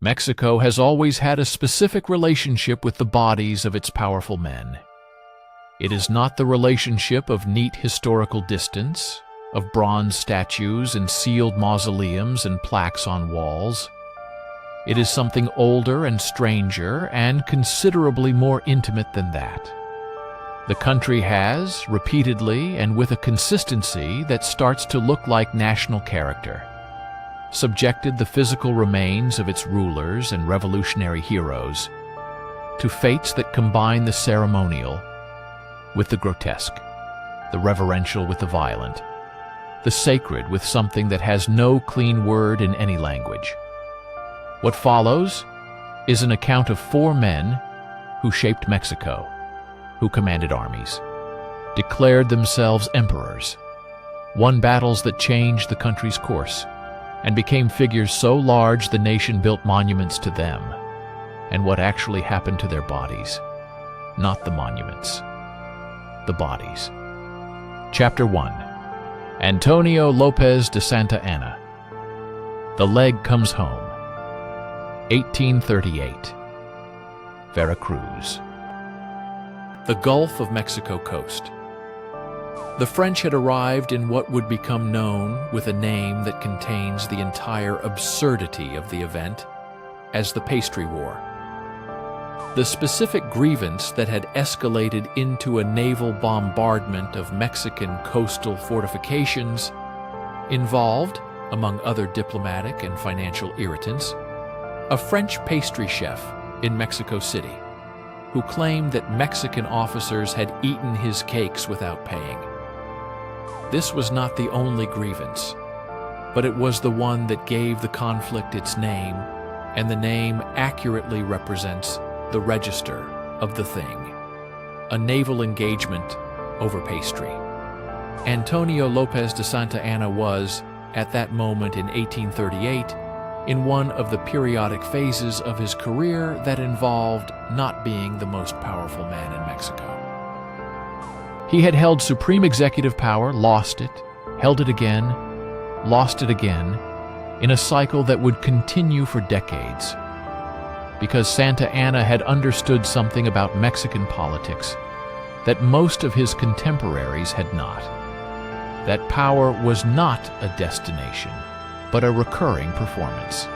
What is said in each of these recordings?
Mexico has always had a specific relationship with the bodies of its powerful men. It is not the relationship of neat historical distance, of bronze statues and sealed mausoleums and plaques on walls. It is something older and stranger and considerably more intimate than that. The country has, repeatedly and with a consistency that starts to look like national character, subjected the physical remains of its rulers and revolutionary heroes to fates that combine the ceremonial with the grotesque, the reverential with the violent, the sacred with something that has no clean word in any language. What follows is an account of 4 men who shaped Mexico, who commanded armies, declared themselves emperors, won battles that changed the country's course, and became figures so large the nation built monuments to them, and what actually happened to their bodies. Not the monuments, the bodies. Chapter 1. Antonio Lopez de Santa Anna. The leg comes home. 1838. Veracruz. The Gulf of Mexico coast. The French had arrived in what would become known with a name that contains the entire absurdity of the event as the Pastry War. The specific grievance that had escalated into a naval bombardment of Mexican coastal fortifications involved, among other diplomatic and financial irritants, a French pastry chef in Mexico City who claimed that Mexican officers had eaten his cakes without paying. This was not the only grievance, but it was the one that gave the conflict its name, and the name accurately represents the register of the thing: a naval engagement over pastry. Antonio Lopez de Santa Anna was, at that moment in 1838, in one of the periodic phases of his career that involved not being the most powerful man in Mexico. He had held supreme executive power, lost it, held it again, lost it again, in a cycle that would continue for decades. Because Santa Anna had understood something about Mexican politics that most of his contemporaries had not. That power was not a destination, but a recurring performance,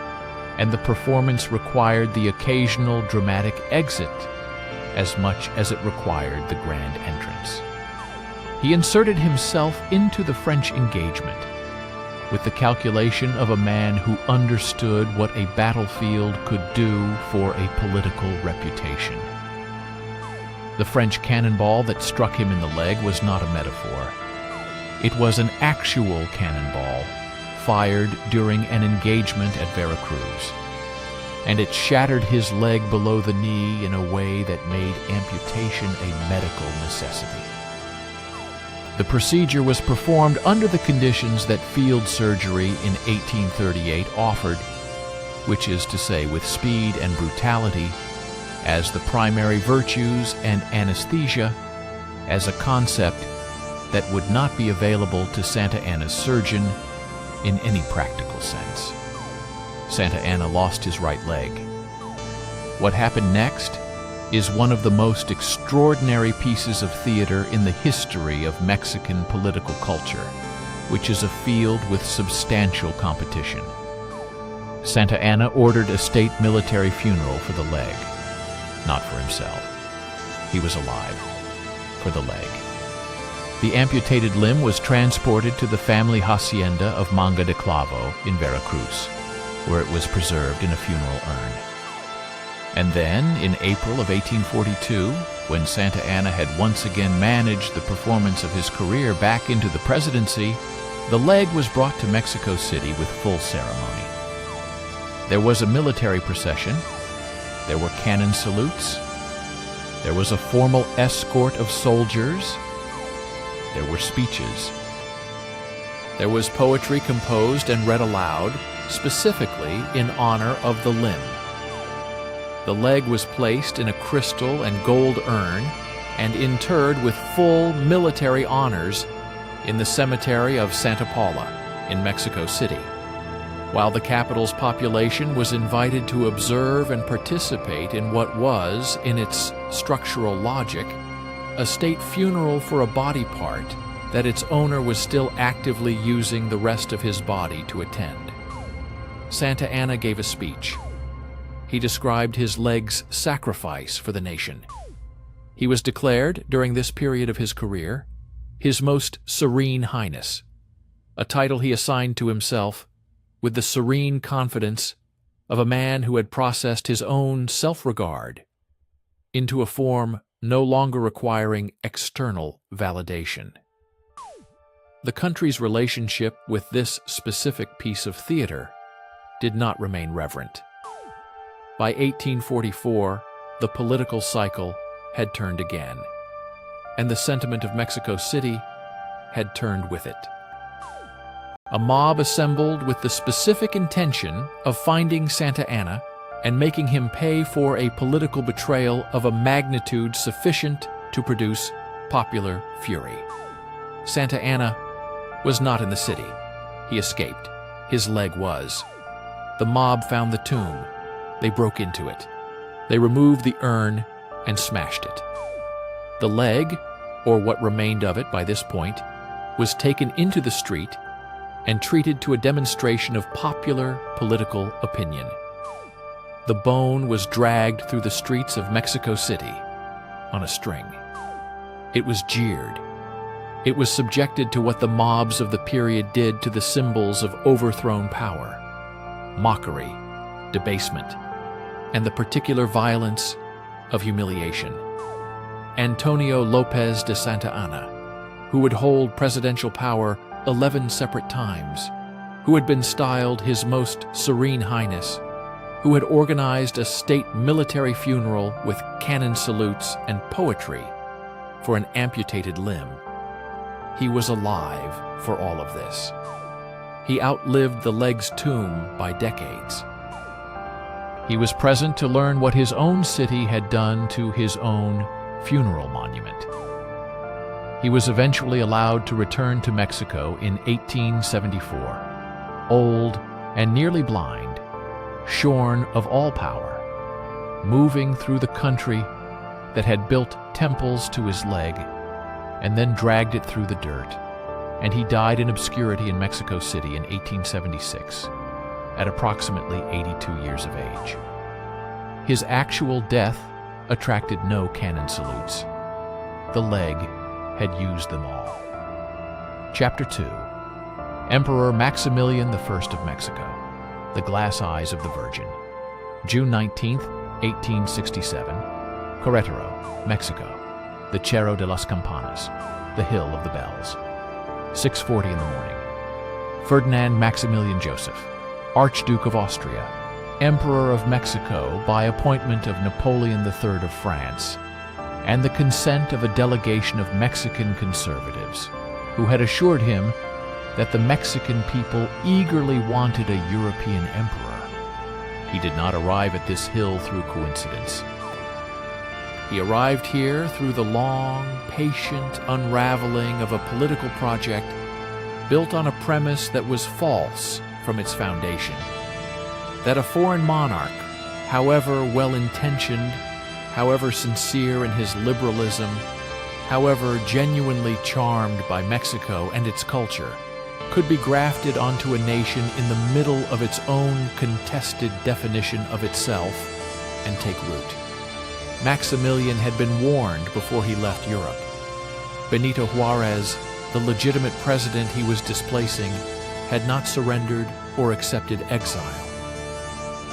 and the performance required the occasional dramatic exit as much as it required the grand entrance. He inserted himself into the French engagement with the calculation of a man who understood what a battlefield could do for a political reputation. The French cannonball that struck him in the leg was not a metaphor. It was an actual cannonball fired during an engagement at Veracruz, and it shattered his leg below the knee in a way that made amputation a medical necessity. The procedure was performed under the conditions that field surgery in 1838 offered, which is to say with speed and brutality as the primary virtues and anesthesia as a concept that would not be available to Santa Anna's surgeon in any practical sense. Santa Anna lost his right leg. What happened next is one of the most extraordinary pieces of theater in the history of Mexican political culture, which is a field with substantial competition. Santa Anna ordered a state military funeral for the leg, not for himself. He was alive, for the leg. The amputated limb was transported to the family hacienda of Manga de Clavo in Veracruz, where it was preserved in a funeral urn. And then, in April of 1842, when Santa Anna had once again managed the performance of his career back into the presidency, the leg was brought to Mexico City with full ceremony. There was a military procession, there were cannon salutes, there was a formal escort of soldiers, there were speeches. There was poetry composed and read aloud, specifically in honor of the limb. The leg was placed in a crystal and gold urn and interred with full military honors in the cemetery of Santa Paula in Mexico City. while the capital's population was invited to observe and participate in what was, in its structural logic, a state funeral for a body part that its owner was still actively using the rest of his body to attend. Santa Anna gave a speech. He described his leg's sacrifice for the nation. He was declared, during this period of his career, His Most Serene Highness, a title he assigned to himself with the serene confidence of a man who had processed his own self-regard into a form no longer requiring external validation. The country's relationship with this specific piece of theater did not remain reverent. By 1844, the political cycle had turned again, and the sentiment of Mexico City had turned with it. A mob assembled with the specific intention of finding Santa Anna and making him pay for a political betrayal of a magnitude sufficient to produce popular fury. Santa Anna was not in the city. He escaped. His leg was. The mob found the tomb. They broke into it. They removed the urn and smashed it. The leg, or what remained of it by this point, was taken into the street and treated to a demonstration of popular political opinion. The bone was dragged through the streets of Mexico City on a string. It was jeered. It was subjected to what the mobs of the period did to the symbols of overthrown power: mockery, debasement, and the particular violence of humiliation. Antonio Lopez de Santa Anna, who would hold presidential power 11 separate times, who had been styled His Most Serene Highness, who had organized a state military funeral with cannon salutes and poetry for an amputated limb. He was alive for all of this. He outlived the leg's tomb by decades. He was present to learn what his own city had done to his own funeral monument. He was eventually allowed to return to Mexico in 1874, old and nearly blind, shorn of all power, moving through the country that had built temples to his leg and then dragged it through the dirt, and he died in obscurity in Mexico City in 1876, at approximately 82 years of age. His actual death attracted no cannon salutes. The leg had used them all. Chapter 2. Emperor Maximilian I of Mexico, The Glass Eyes of the Virgin. June 19, 1867. Querétaro, Mexico. The Cerro de las Campanas, the Hill of the Bells. 6:40 in the morning. Ferdinand Maximilian Joseph, Archduke of Austria, Emperor of Mexico by appointment of Napoleon III of France, and the consent of a delegation of Mexican conservatives, who had assured him that the Mexican people eagerly wanted a European emperor. He did not arrive at this hill through coincidence. He arrived here through the long, patient unraveling of a political project built on a premise that was false from its foundation: that a foreign monarch, however well-intentioned, however sincere in his liberalism, however genuinely charmed by Mexico and its culture, could be grafted onto a nation in the middle of its own contested definition of itself and take root. Maximilian had been warned before he left Europe. Benito Juárez, the legitimate president he was displacing, had not surrendered or accepted exile.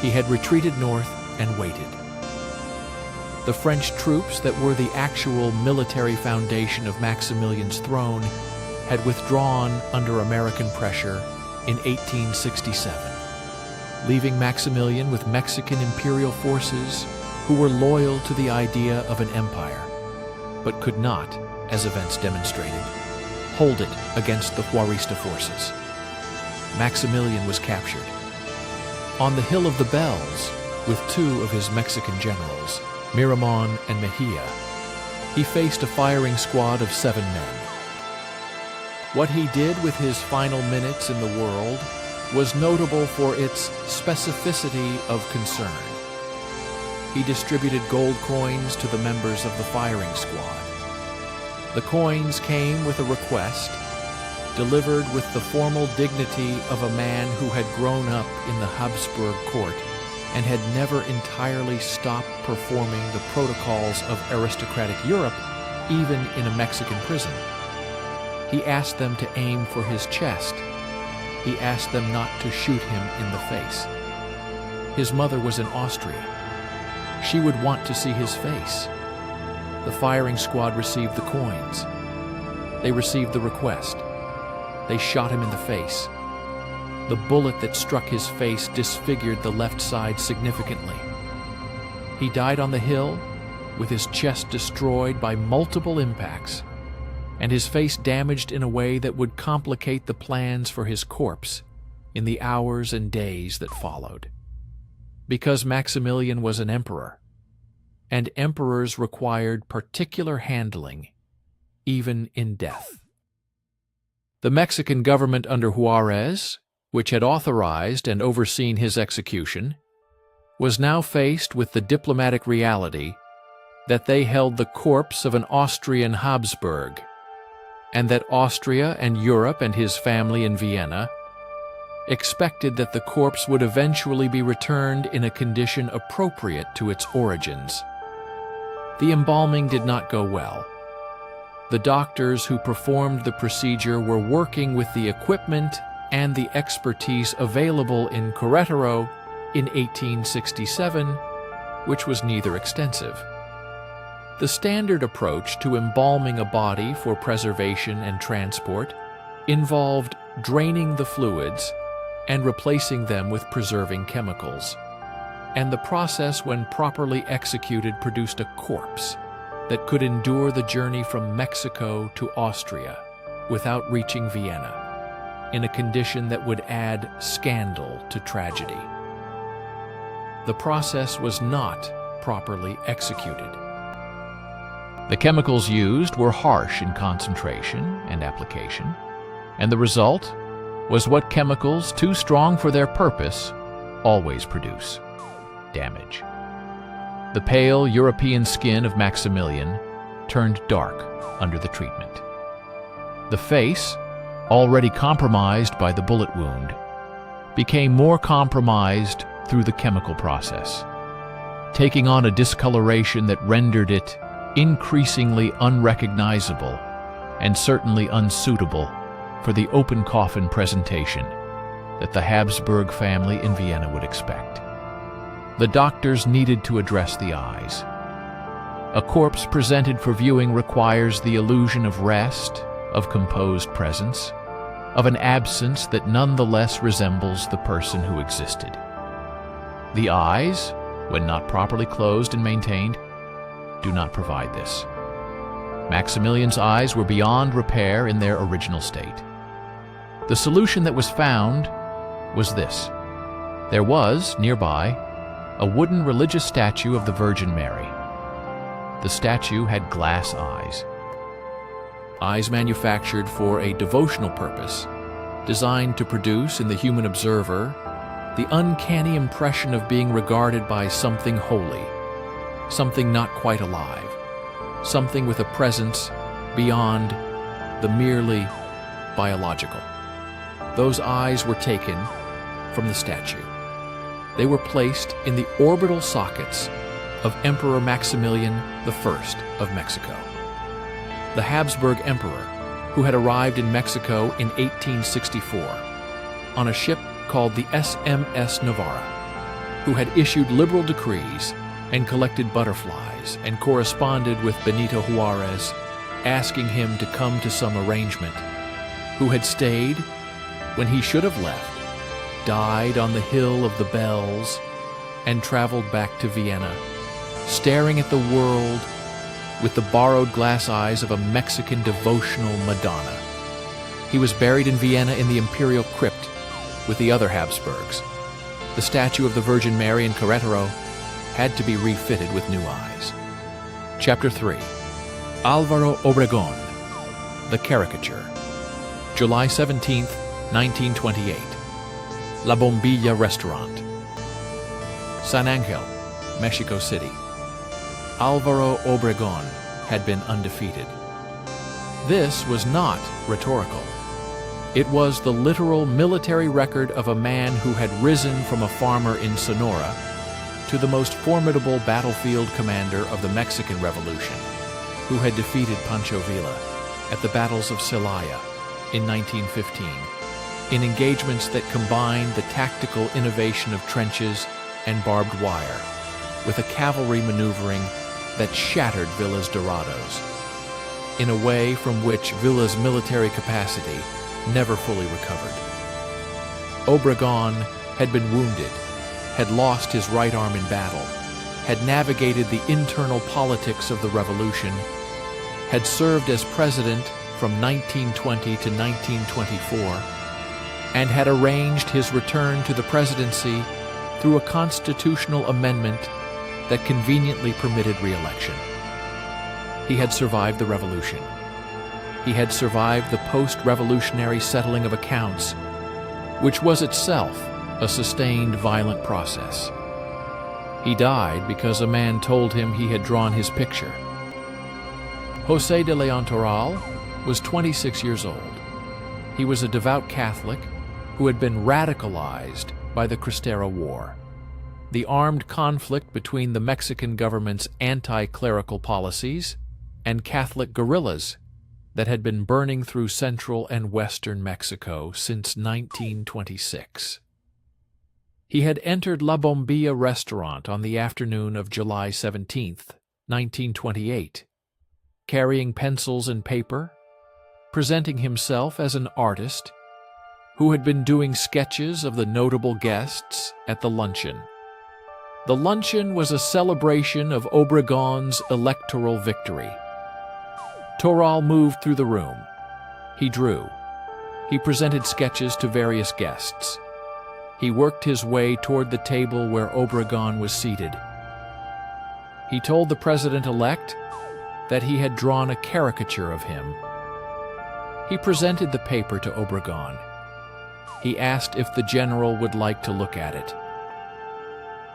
He had retreated north and waited. The French troops that were the actual military foundation of Maximilian's throne had withdrawn under American pressure in 1867, leaving Maximilian with Mexican imperial forces who were loyal to the idea of an empire, but could not, as events demonstrated, hold it against the Juarista forces. Maximilian was captured. On the Hill of the Bells, with two of his Mexican generals, Miramon and Mejia, he faced a firing squad of 7 men. What he did with his final minutes in the world was notable for its specificity of concern. He distributed gold coins to the members of the firing squad. The coins came with a request, delivered with the formal dignity of a man who had grown up in the Habsburg court and had never entirely stopped performing the protocols of aristocratic Europe, even in a Mexican prison. He asked them to aim for his chest. He asked them not to shoot him in the face. His mother was in Austria. She would want to see his face. The firing squad received the coins. They received the request. They shot him in the face. The bullet that struck his face disfigured the left side significantly. He died on the hill with his chest destroyed by multiple impacts, and his face damaged in a way that would complicate the plans for his corpse in the hours and days that followed. Because Maximilian was an emperor, and emperors required particular handling, even in death. The Mexican government under Juarez, which had authorized and overseen his execution, was now faced with the diplomatic reality that they held the corpse of an Austrian Habsburg, and that Austria and Europe and his family in Vienna expected that the corpse would eventually be returned in a condition appropriate to its origins. The embalming did not go well. The doctors who performed the procedure were working with the equipment and the expertise available in Caricature in 1867, which was neither extensive. The standard approach to embalming a body for preservation and transport involved draining the fluids and replacing them with preserving chemicals. And the process, when properly executed, produced a corpse that could endure the journey from Mexico to Austria without reaching Vienna, in a condition that would add scandal to tragedy. The process was not properly executed. The chemicals used were harsh in concentration and application, and the result was what chemicals too strong for their purpose always produce: damage. The pale European skin of Maximilian turned dark under the treatment. The face, already compromised by the bullet wound, became more compromised through the chemical process, taking on a discoloration that rendered it increasingly unrecognizable and certainly unsuitable for the open coffin presentation that the Habsburg family in Vienna would expect. The doctors needed to address the eyes. A corpse presented for viewing requires the illusion of rest, of composed presence, of an absence that nonetheless resembles the person who existed. The eyes, when not properly closed and maintained, do not provide this. Maximilian's eyes were beyond repair in their original state. The solution that was found was this. There was, nearby, a wooden religious statue of the Virgin Mary. The statue had glass eyes. Eyes manufactured for a devotional purpose, designed to produce in the human observer the uncanny impression of being regarded by something holy, something not quite alive, something with a presence beyond the merely biological. Those eyes were taken from the statue. They were placed in the orbital sockets of Emperor Maximilian I of Mexico, the Habsburg emperor who had arrived in Mexico in 1864 on a ship called the SMS Navarra, who had issued liberal decrees and collected butterflies and corresponded with Benito Juarez, asking him to come to some arrangement, who had stayed when he should have left, died on the Hill of the Bells, and traveled back to Vienna, staring at the world with the borrowed glass eyes of a Mexican devotional Madonna. He was buried in Vienna in the imperial crypt with the other Habsburgs. The statue of the Virgin Mary in Caricature had to be refitted with new eyes. Chapter 3. Álvaro Obregón, The Caricature, July 17, 1928. La Bombilla restaurant. San Angel, Mexico City. Álvaro Obregón had been undefeated. This was not rhetorical. It was the literal military record of a man who had risen from a farmer in Sonora to the most formidable battlefield commander of the Mexican Revolution, who had defeated Pancho Villa at the battles of Celaya in 1915, in engagements that combined the tactical innovation of trenches and barbed wire with a cavalry maneuvering that shattered Villa's Dorados, in a way from which Villa's military capacity never fully recovered. Obregón had been wounded, had lost his right arm in battle, had navigated the internal politics of the revolution, had served as president from 1920 to 1924, and had arranged his return to the presidency through a constitutional amendment that conveniently permitted re-election. He had survived the revolution. He had survived the post-revolutionary settling of accounts, which was itself a sustained violent process. He died because a man told him he had drawn his picture. José de León Toral was 26 years old. He was a devout Catholic who had been radicalized by the Cristera War, the armed conflict between the Mexican government's anti-clerical policies and Catholic guerrillas that had been burning through central and western Mexico since 1926. He had entered La Bombilla restaurant on the afternoon of July 17, 1928, carrying pencils and paper, presenting himself as an artist who had been doing sketches of the notable guests at the luncheon. The luncheon was a celebration of Obregón's electoral victory. Toral moved through the room. He drew. He presented sketches to various guests. He worked his way toward the table where Obregón was seated. He told the president-elect that he had drawn a caricature of him. He presented the paper to Obregón. He asked if the general would like to look at it.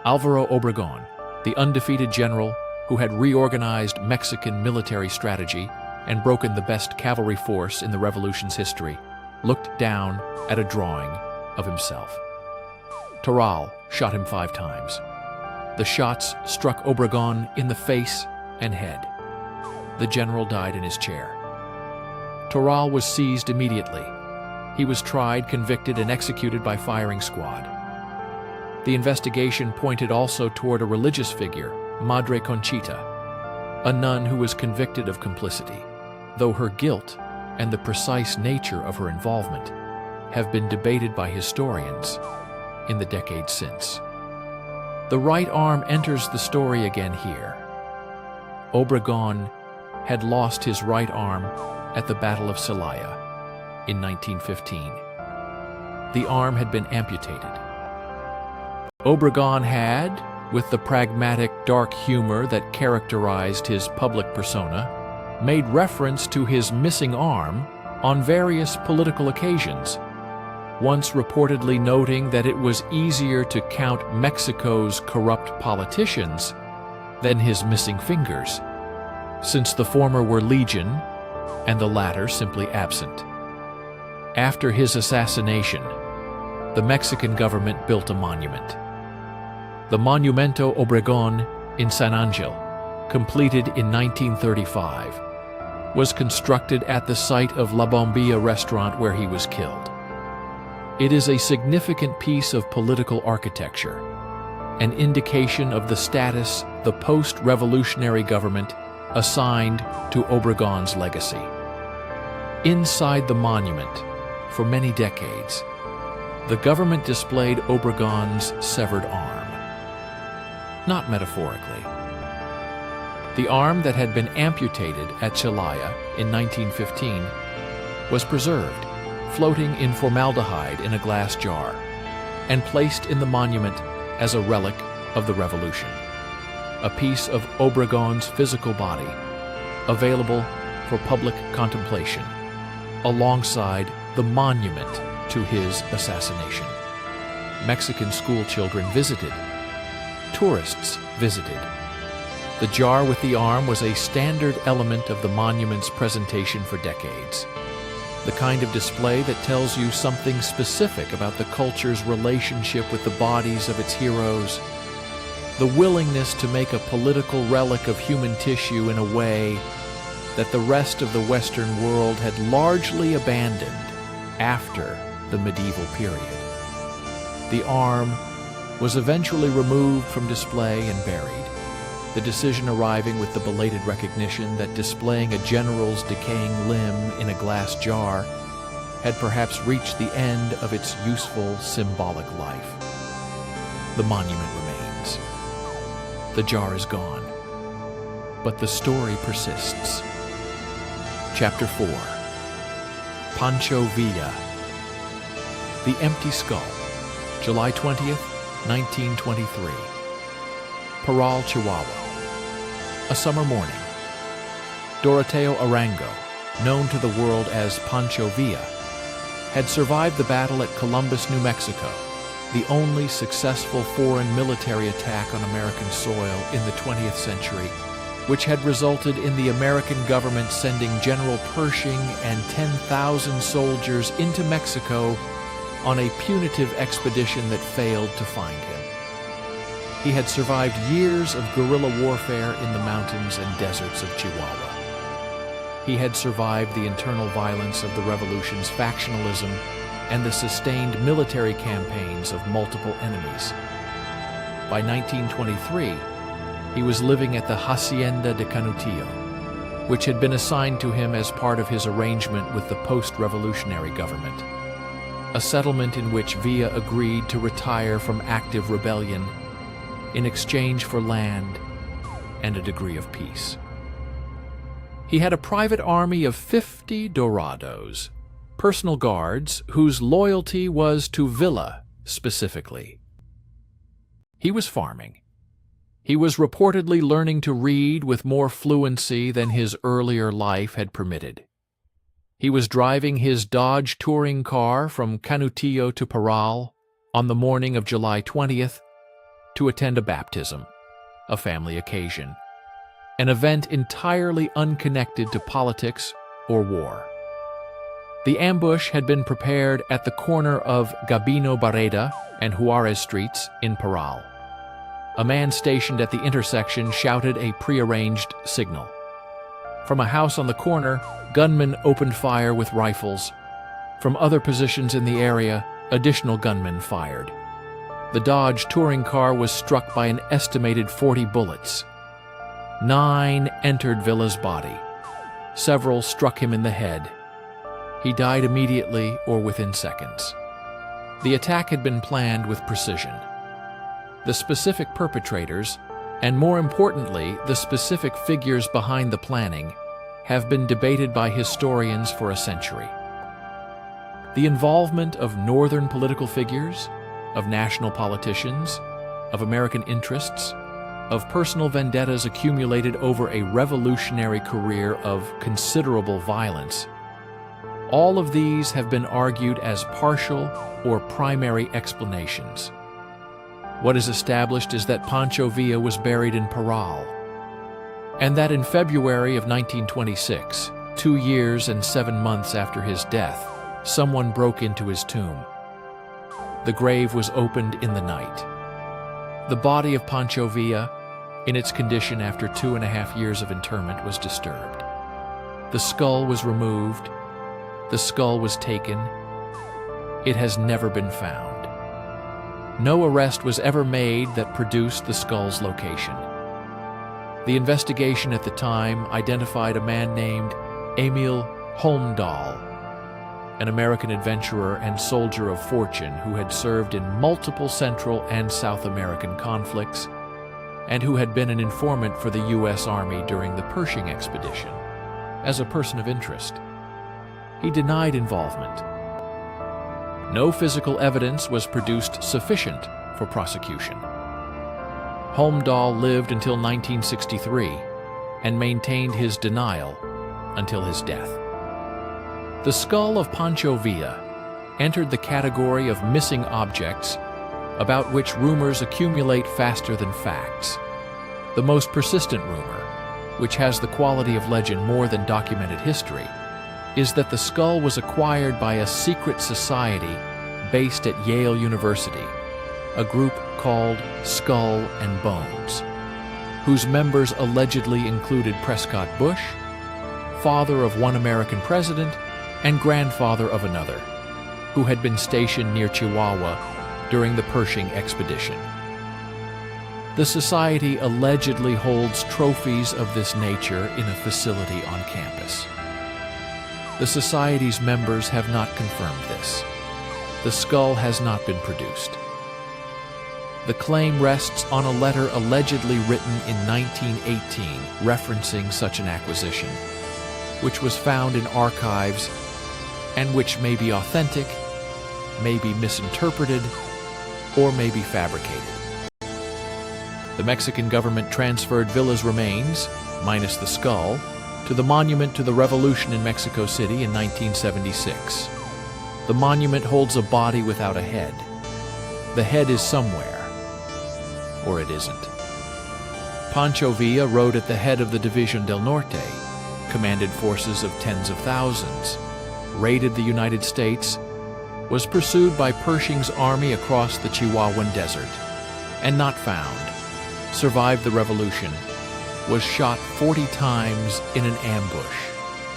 Álvaro Obregón, the undefeated general who had reorganized Mexican military strategy and broken the best cavalry force in the revolution's history, looked down at a drawing of himself. Toral shot him 5 times. The shots struck Obregón in the face and head. The general died in his chair. Toral was seized immediately. He was tried, convicted, and executed by firing squad. The investigation pointed also toward a religious figure, Madre Conchita, a nun who was convicted of complicity, though her guilt and the precise nature of her involvement have been debated by historians in the decades since. The right arm enters the story again here. Obregón had lost his right arm at the Battle of Celaya in 1915. The arm had been amputated. Obregón had, with the pragmatic dark humor that characterized his public persona, made reference to his missing arm on various political occasions, once reportedly noting that it was easier to count Mexico's corrupt politicians than his missing fingers, since the former were legion and the latter simply absent. After his assassination, the Mexican government built a monument. The Monumento Obregón in San Angel, completed in 1935, was constructed at the site of La Bombilla restaurant where he was killed. It is a significant piece of political architecture, an indication of the status the post-revolutionary government assigned to Obregón's legacy. Inside the monument, for many decades, the government displayed Obregón's severed arm. Not metaphorically. The arm that had been amputated at Celaya in 1915 was preserved, floating in formaldehyde in a glass jar, and placed in the monument as a relic of the revolution, a piece of Obregón's physical body, available for public contemplation, alongside the monument to his assassination. Mexican school children visited. Tourists visited. The jar with the arm was a standard element of the monument's presentation for decades. The kind of display that tells you something specific about the culture's relationship with the bodies of its heroes. The willingness to make a political relic of human tissue in a way that the rest of the Western world had largely abandoned after the medieval period. The arm was eventually removed from display and buried, the decision arriving with the belated recognition that displaying a general's decaying limb in a glass jar had perhaps reached the end of its useful symbolic life. The monument remains. The jar is gone, but the story persists. Chapter 4. Pancho Villa. The Empty Skull, July 20th, 1923. Parral, Chihuahua. A summer morning. Doroteo Arango, known to the world as Pancho Villa, had survived the battle at Columbus, New Mexico, the only successful foreign military attack on American soil in the 20th century, which had resulted in the American government sending General Pershing and 10,000 soldiers into Mexico on a punitive expedition that failed to find him. He had survived years of guerrilla warfare in the mountains and deserts of Chihuahua. He had survived the internal violence of the revolution's factionalism and the sustained military campaigns of multiple enemies. By 1923, he was living at the Hacienda de Canutillo, which had been assigned to him as part of his arrangement with the post-revolutionary government, a settlement in which Villa agreed to retire from active rebellion in exchange for land and a degree of peace. He had a private army of 50 dorados, personal guards whose loyalty was to Villa specifically. He was farming. He was reportedly learning to read with more fluency than his earlier life had permitted. He was driving his Dodge touring car from Canutillo to Parral on the morning of July 20th to attend a baptism, a family occasion, an event entirely unconnected to politics or war. The ambush had been prepared at the corner of Gabino Barreda and Juarez Streets in Parral. A man stationed at the intersection shouted a prearranged signal. From a house on the corner, gunmen opened fire with rifles. From other positions in the area, additional gunmen fired. The Dodge touring car was struck by an estimated 40 bullets. 9 entered Villa's body. Several struck him in the head. He died immediately or within seconds. The attack had been planned with precision. The specific perpetrators, and more importantly, the specific figures behind the planning, have been debated by historians for a century. The involvement of northern political figures, of national politicians, of American interests, of personal vendettas accumulated over a revolutionary career of considerable violence. All of these have been argued as partial or primary explanations. What is established is that Pancho Villa was buried in Parral, and that in February of 1926, 2 years and 7 months after his death, someone broke into his tomb. The grave was opened in the night. The body of Pancho Villa, in its condition after 2.5 years of interment, was disturbed. The skull was removed. The skull was taken. It has never been found. No arrest was ever made that produced the skull's location. The investigation at the time identified a man named Emil Holmdahl, an American adventurer and soldier of fortune who had served in multiple Central and South American conflicts and who had been an informant for the U.S. Army during the Pershing expedition, as a person of interest. He denied involvement. No physical evidence was produced sufficient for prosecution. Holmdahl lived until 1963 and maintained his denial until his death. The skull of Pancho Villa entered the category of missing objects about which rumors accumulate faster than facts. The most persistent rumor, which has the quality of legend more than documented history, is that the skull was acquired by a secret society based at Yale University, a group called Skull and Bones, whose members allegedly included Prescott Bush, father of one American president and grandfather of another, who had been stationed near Chihuahua during the Pershing expedition. The society allegedly holds trophies of this nature in a facility on campus. The society's members have not confirmed this. The skull has not been produced. The claim rests on a letter allegedly written in 1918 referencing such an acquisition, which was found in archives and which may be authentic, may be misinterpreted, or may be fabricated. The Mexican government transferred Villa's remains, minus the skull, to the Monument to the Revolution in Mexico City in 1976. The monument holds a body without a head. The head is somewhere, or it isn't. Pancho Villa rode at the head of the División del Norte, commanded forces of tens of thousands, raided the United States, was pursued by Pershing's army across the Chihuahuan Desert, and not found, survived the revolution, was shot 40 times in an ambush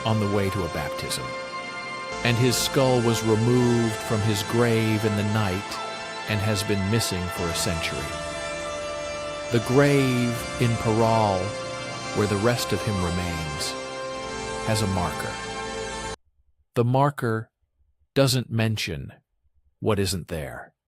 on the way to a baptism, and his skull was removed from his grave in the night and has been missing for a century. The grave in Parral, where the rest of him remains, has a marker. The marker doesn't mention what isn't there.